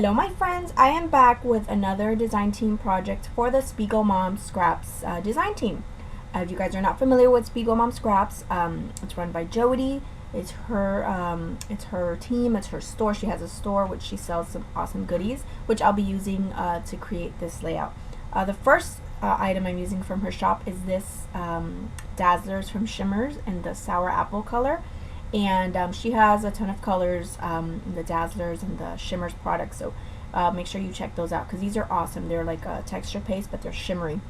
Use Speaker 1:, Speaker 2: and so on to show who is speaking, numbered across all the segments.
Speaker 1: Hello my friends, I am back with another design team project for the Spiegelmom Scraps design team. If you guys are not familiar with Spiegelmom Scraps, it's run by Jody. It's her team, it's her store. She has a store which she sells some awesome goodies, which I'll be using to create this layout. The first item I'm using from her shop is this Dazzlers from Shimmers in the sour apple color. And she has a ton of colors, the Dazzlers and the Shimmers products, so make sure you check those out because these are awesome. They're like a texture paste, but they're shimmery,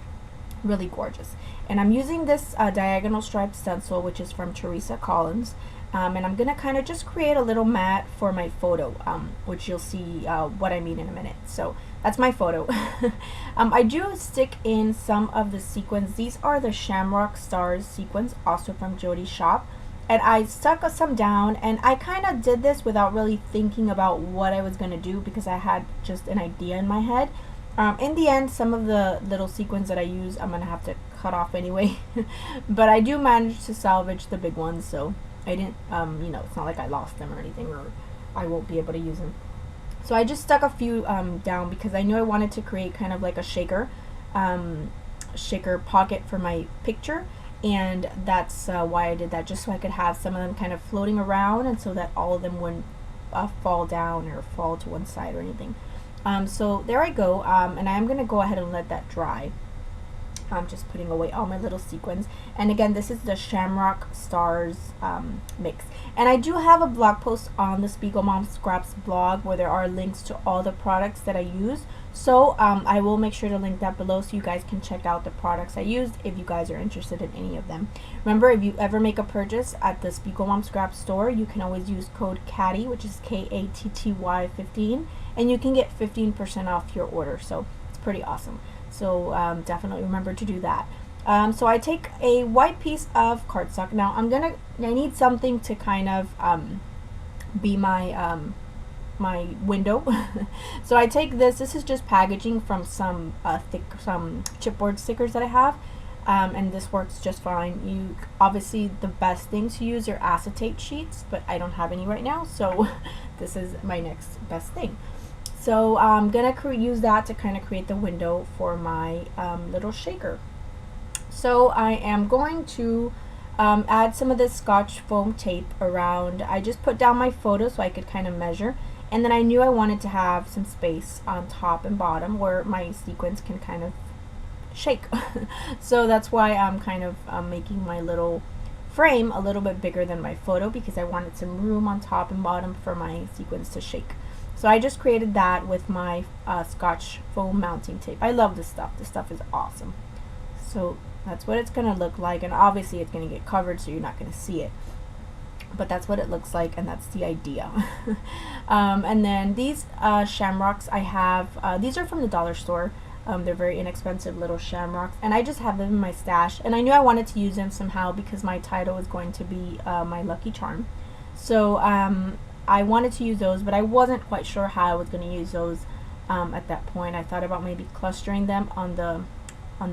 Speaker 1: really gorgeous. And I'm using this diagonal striped stencil, which is from Teresa Collins, and I'm gonna kind of just create a little mat for my photo, which you'll see what I mean in a minute. So that's my photo. I do stick in some of the sequins. These are the Shamrock Stars sequins, also from Jody's shop. And I stuck some down, and I kind of did this without really thinking about what I was going to do because I had just an idea in my head. In the end, some of the little sequins that I use I'm going to have to cut off anyway. But I do manage to salvage the big ones, so I didn't, you know, it's not like I lost them or anything, or I won't be able to use them. So I just stuck a few down because I knew I wanted to create kind of like a shaker pocket for my picture. And that's why I did that, just so I could have some of them kind of floating around and so that all of them wouldn't fall down or fall to one side or anything. So there I go, and I am going to go ahead and let that dry. I'm just putting away all my little sequins. And again, this is the Shamrock Stars mix. And I do have a blog post on the Spiegelmom Scraps blog where there are links to all the products that I use. So I will make sure to link that below so you guys can check out the products I used if you guys are interested in any of them. Remember, if you ever make a purchase at the Spiegelmom Scraps store, you can always use code KATTY, which is KATTY 15, and you can get 15% off your order. So it's pretty awesome. So definitely remember to do that. So I take a white piece of cardstock. Now I need something to kind of be my my window. So I take this is just packaging from some some chipboard stickers that I have, and this works just fine. Obviously the best thing to use are acetate sheets, but I don't have any right now, so this is my next best thing. So I'm gonna use that to kind of create the window for my little shaker. So I am going to add some of this Scotch foam tape around. I just put down my photo so I could kind of measure, and then I knew I wanted to have some space on top and bottom where my sequins can kind of shake. So that's why I'm kind of making my little frame a little bit bigger than my photo because I wanted some room on top and bottom for my sequins to shake. So I just created that with my Scotch foam mounting tape. I love this stuff. This stuff is awesome. So that's what it's going to look like, and obviously it's going to get covered so you're not going to see it. But that's what it looks like, and that's the idea. And then these shamrocks I have, these are from the dollar store. They're very inexpensive little shamrocks, and I just have them in my stash. And I knew I wanted to use them somehow because my title is going to be my lucky charm. So I wanted to use those, but I wasn't quite sure how I was going to use those at that point. I thought about maybe clustering them on the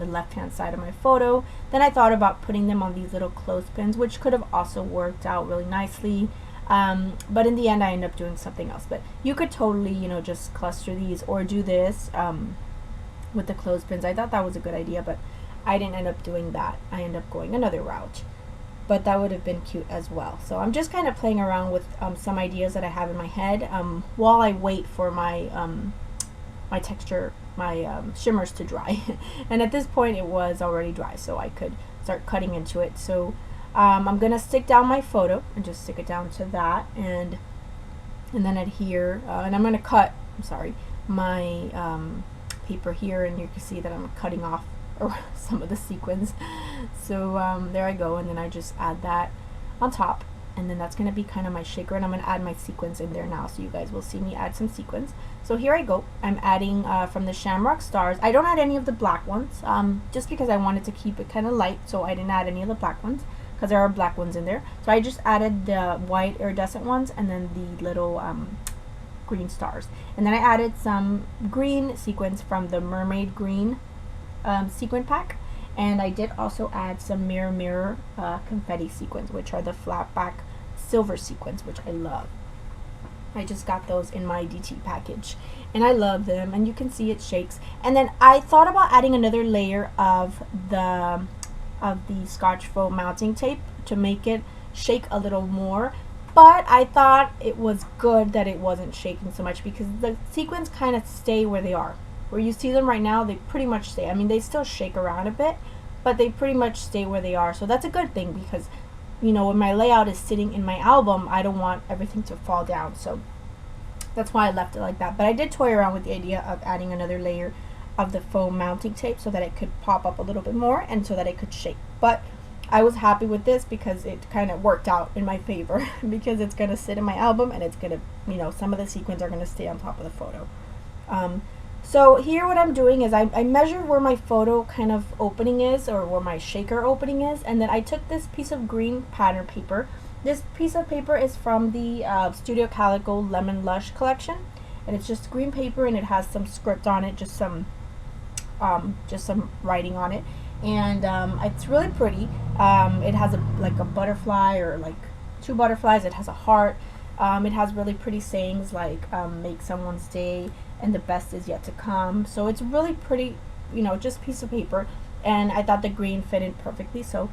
Speaker 1: left hand side of my photo. Then I thought about putting them on these little clothespins, which could have also worked out really nicely, but in the end I ended up doing something else. But you could totally, you know, just cluster these or do this with the clothespins. I thought that was a good idea, but I didn't end up doing that. I ended up going another route, but that would have been cute as well. So I'm just kind of playing around with some ideas that I have in my head while I wait for my my shimmers to dry. And at this point it was already dry, so I could start cutting into it. So I'm gonna stick down my photo and just stick it down to that, and then adhere, and I'm gonna cut, my paper here, and you can see that I'm cutting off some of the sequins. So there I go, and then I just add that on top, and then that's going to be kind of my shaker, and I'm going to add my sequins in there now, so you guys will see me add some sequins. So here I go. I'm adding from the Shamrock Stars. I don't add any of the black ones, just because I wanted to keep it kind of light, so I didn't add any of the black ones because there are black ones in there. So I just added the white iridescent ones and then the little green stars, and then I added some green sequins from the Mermaid Green sequin pack. And I did also add some mirror confetti sequins, which are the flat back silver sequins, which I love. I just got those in my DT package and I love them, and you can see it shakes. And then I thought about adding another layer of the Scotch foam mounting tape to make it shake a little more, but I thought it was good that it wasn't shaking so much because the sequins kind of stay where they are. Where you see them right now, they pretty much stay. I mean, they still shake around a bit, but they pretty much stay where they are. So that's a good thing because, you know, when my layout is sitting in my album, I don't want everything to fall down. So that's why I left it like that. But I did toy around with the idea of adding another layer of the foam mounting tape so that it could pop up a little bit more and so that it could shake. But I was happy with this because it kind of worked out in my favor because it's going to sit in my album and it's going to, you know, some of the sequins are going to stay on top of the photo. So here what I'm doing is I measured where my photo kind of opening is, or where my shaker opening is, and then I took this piece of green pattern paper. This piece of paper is from the Studio Calico Lemon Lush collection, and it's just green paper and it has some script on it, just some writing on it, and it's really pretty. It has like a butterfly, or like two butterflies. It has a heart. It has really pretty sayings like make someone's day and the best is yet to come. So it's really pretty, you know, just piece of paper, and I thought the green fit in perfectly, so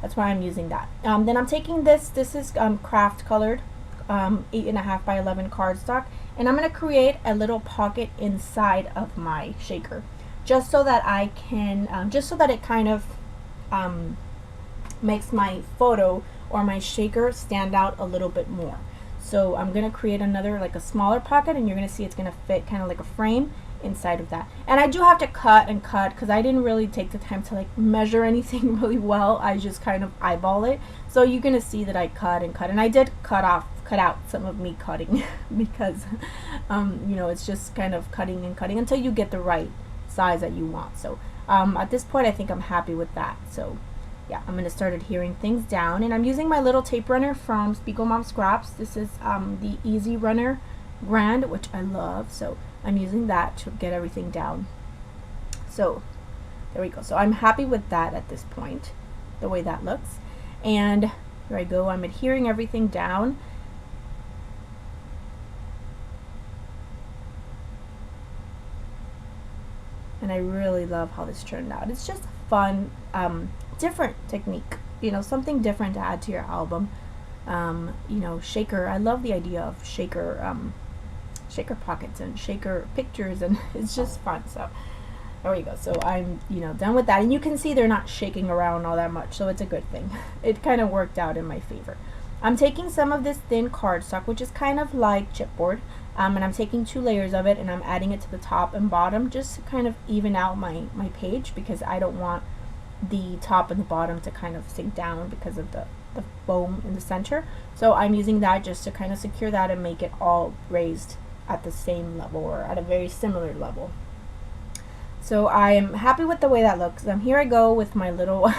Speaker 1: that's why I'm using that. Then I'm taking this is craft colored 8.5 by 11 cardstock, and I'm going to create a little pocket inside of my shaker just so that I can just so that it kind of makes my photo or my shaker stand out a little bit more. So I'm going to create another, like a smaller pocket, and you're going to see it's going to fit kind of like a frame inside of that. And I do have to cut because I didn't really take the time to like measure anything really well. I just kind of eyeball it. So you're going to see that I cut, and I did cut out some of me cutting because you know, it's just kind of cutting and cutting until you get the right size that you want. So at this point I think I'm happy with that. So yeah, I'm going to start adhering things down, and I'm using my little tape runner from Spiegelmom Scraps. This is the Easy Runner brand, which I love, so I'm using that to get everything down. So there we go. So I'm happy with that at this point, the way that looks. And here I go, I'm adhering everything down. And I really love how this turned out. It's just fun, different technique, you know, something different to add to your album. You know, shaker, I love the idea of shaker pockets and shaker pictures, and it's just fun. So there we go. So I'm, you know, done with that, and you can see they're not shaking around all that much, so it's a good thing. It kind of worked out in my favor. I'm taking some of this thin cardstock, which is kind of like chipboard, and I'm taking 2 layers of it, and I'm adding it to the top and bottom just to kind of even out my page, because I don't want the top and the bottom to kind of sink down because of the foam in the center. So I'm using that just to kind of secure that and make it all raised at the same level, or at a very similar level. So I'm happy with the way that looks. Here I go with my little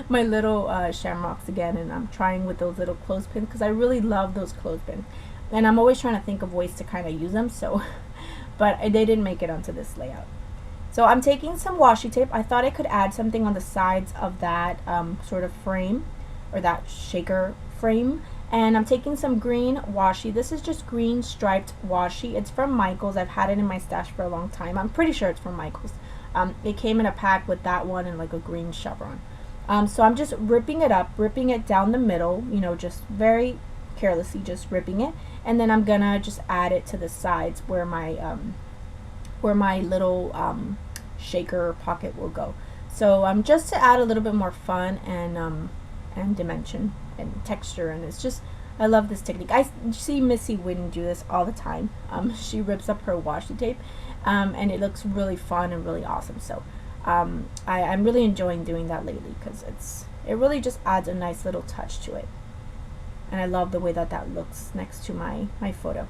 Speaker 1: my little shamrocks again, and I'm trying with those little clothespins because I really love those clothespins, and I'm always trying to think of ways to kind of use them. So but they didn't make it onto this layout. So I'm taking some washi tape. I thought I could add something on the sides of that sort of frame, or that shaker frame. And I'm taking some green washi. This is just green striped washi. It's from Michaels. I've had it in my stash for a long time. I'm pretty sure it's from Michaels. It came in a pack with that one and like a green chevron. So I'm just ripping it up, ripping it down the middle, you know, just very carelessly just ripping it. And then I'm gonna just add it to the sides where my little shaker pocket will go. So just to add a little bit more fun and dimension and texture, and it's just, I love this technique. I see Missy Wynn do this all the time. She rips up her washi tape, and it looks really fun and really awesome. So I'm really enjoying doing that lately because it really just adds a nice little touch to it, and I love the way that looks next to my photo,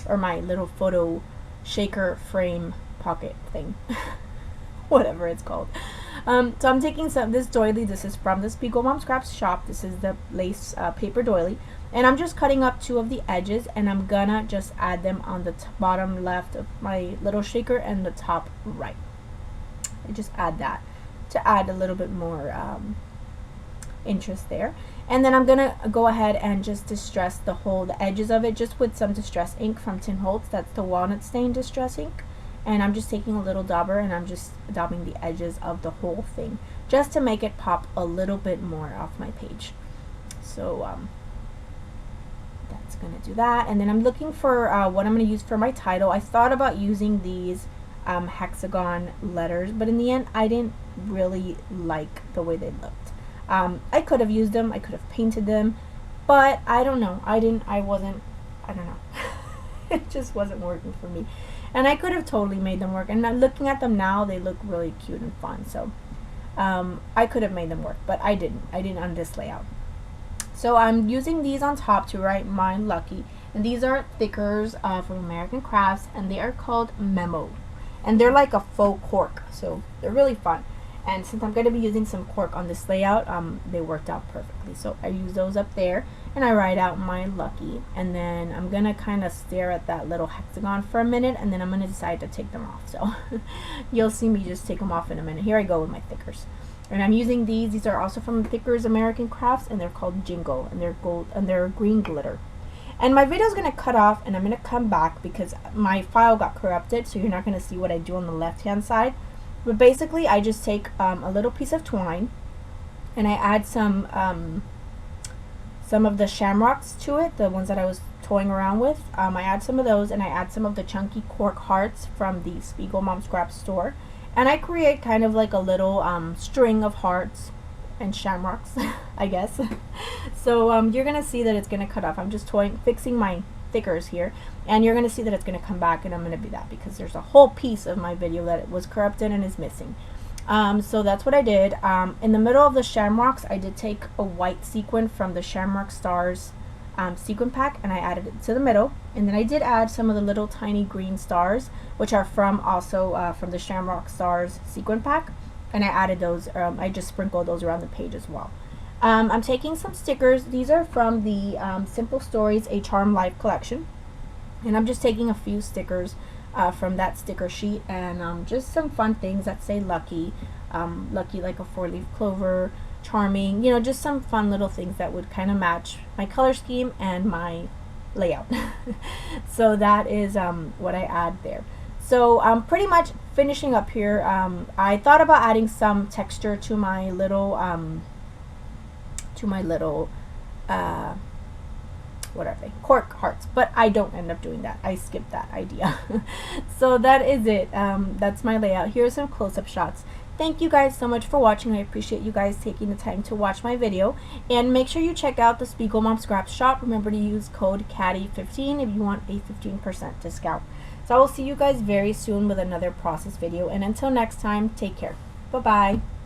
Speaker 1: or my little photo shaker frame pocket thing. Whatever it's called. So I'm taking this doily. This is from the Spiegelmom Scraps shop. This is the lace paper doily, and I'm just cutting up 2 of the edges, and I'm gonna just add them on the bottom left of my little shaker and the top right. I just add that to add a little bit more interest there. And then I'm gonna go ahead and just distress the edges of it just with some distress ink from Tin Holtz. That's the walnut stain distress ink. And I'm just taking a little dauber and I'm just daubing the edges of the whole thing just to make it pop a little bit more off my page. So that's gonna do that. And then I'm looking for what I'm gonna use for my title. I thought about using these hexagon letters, but in the end I didn't really like the way they looked. I could have used them, I could have painted them, but I don't know, I don't know. It just wasn't working for me. And I could have totally made them work, and looking at them now, they look really cute and fun. So I could have made them work, but I didn't on this layout. So I'm using these on top to write my Lucky, and these are thickers from American Crafts, and they are called Memo, and they're like a faux cork, so they're really fun. And since I'm going to be using some cork on this layout, they worked out perfectly. So I use those up there, and I write out my Lucky, and then I'm going to kind of stare at that little hexagon for a minute, and then I'm going to decide to take them off. So you'll see me just take them off in a minute. Here I go with my thickers. And I'm using these are also from Thickers American Crafts, and they're called Jingle, and they're gold, and they're green glitter. And my video is going to cut off, and I'm going to come back because my file got corrupted, so you're not going to see what I do on the left hand side. But basically I just take a little piece of twine, and I add some of the shamrocks to it, the ones that I was toying around with. I add some of those, and I add some of the chunky cork hearts from the Spiegelmom scrap store, and I create kind of like a little string of hearts and shamrocks, I guess. So you're gonna see that it's gonna cut off. I'm just fixing my thickers here, and you're gonna see that it's gonna come back, and I'm gonna do that because there's a whole piece of my video that it was corrupted and is missing. So that's what I did. In the middle of the shamrocks, I did take a white sequin from the Shamrock Stars sequin pack, and I added it to the middle, and then I did add some of the little tiny green stars, which are from also from the Shamrock Stars sequin pack, and I added those. I just sprinkled those around the page as well. I'm taking some stickers. These are from the Simple Stories A Charm Life collection, and I'm just taking a few stickers from that sticker sheet, and just some fun things that say Lucky, Lucky like a 4-leaf clover, charming, you know, just some fun little things that would kind of match my color scheme and my layout. So that is what I add there. So I'm pretty much finishing up here. I thought about adding some texture to my little what are they, cork hearts, but I don't end up doing that. I skipped that idea. So that is it. That's my layout. Here are some close-up shots. Thank you guys so much for watching. I appreciate you guys taking the time to watch my video, and make sure you check out the Spiegelmom Scraps shop. Remember to use code CADDY15 if you want a 15% discount. So I will see you guys very soon with another process video, and until next time, take care. Bye bye.